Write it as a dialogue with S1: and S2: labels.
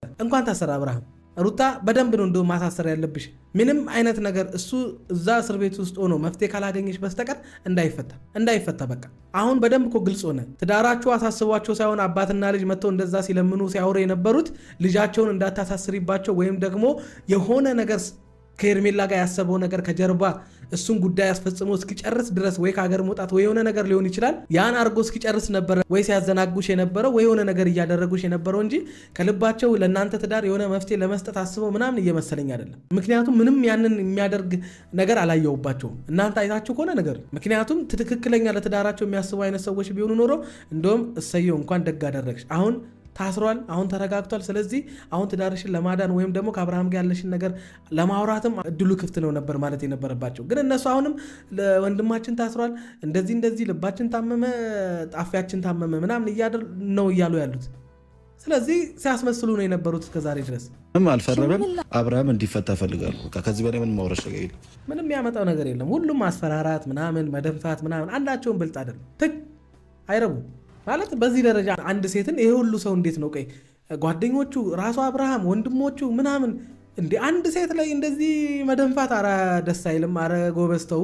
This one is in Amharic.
S1: እንኳን ታሰረ አብርሃም ሩታ በደንብ ነው እንደው ማሳሰር ያለብሽ ምንም አይነት ነገር እሱ እዛ እስር ቤት ውስጥ ሆኖ መፍትሄ ካላገኘሽ በስተቀር እንዳይፈታ በቃ አሁን በደንብ እኮ ግልጽ ሆነ ትዳራችሁ አሳስቧቸው ሳይሆን አባትና ልጅ መጥተው እንደዛ ሲለምኑ ሲያወሩ የነበሩት ልጃቸውን እንዳታሳስሪባቸው ወይም ደግሞ የሆነ ነገር ከኤርሜላ ጋር ያሰበው ነገር ከጀርባ እሱን ጉዳይ ያስፈጽሞ እስኪጨርስ ድረስ ወይ ከሀገር መውጣት ወይ የሆነ ነገር ሊሆን ይችላል ያን አርጎ እስኪጨርስ ነበር ወይ ሲያዘናጉሽ የነበረው ወይ የሆነ ነገር እያደረጉሽ የነበረው እንጂ ከልባቸው ለእናንተ ትዳር የሆነ መፍትሄ ለመስጠት አስበው ምናምን እየመሰለኝ አይደለም ምክንያቱም ምንም ያንን የሚያደርግ ነገር አላየውባቸውም እናንተ አይታችሁ ከሆነ ነገር ምክንያቱም ትክክለኛ ለትዳራቸው የሚያስቡ አይነት ሰዎች ቢሆኑ ኖሮ እንደውም እሰየው እንኳን ደግ አደረግሽ አሁን ታስሯል አሁን ተረጋግቷል ስለዚህ አሁን ትዳርሽን ለማዳን ወይም ደግሞ ከአብርሃም ጋር ያለሽን ነገር ለማውራትም እድሉ ክፍት ነው ነበር ማለት የነበረባቸው ግን እነሱ አሁንም ለወንድማችን ታስሯል እንደዚህ ልባችን ታመመ ጣፊያችን ታመመ ምናምን ነው እያሉ ያሉት ስለዚህ ሲያስመስሉ ነው የነበሩት እስከዛሬ ድረስ
S2: ምንም አልፈረመም አብርሃም እንዲፈታ ፈልጋሉ ከዚህ በላይ ምን ማውረሽ ነገር የለም
S1: ምንም ያመጣው ነገር የለም ሁሉም ማስፈራራት ምናምን መደንፋት ምናምን አንዳቸውን ብልጥ አይደለም አይረቡ ማለት በዚህ ደረጃ አንድ ሴትን ይሄ ሁሉ ሰው እንዴት ነው ቀይ ጓደኞቹ ራሱ አብርሃም ወንድሞቹ ምናምን እንዴ አንድ ሴት ላይ እንደዚህ መደንፋት አረ ደስ አይልም አረ ጎበስተው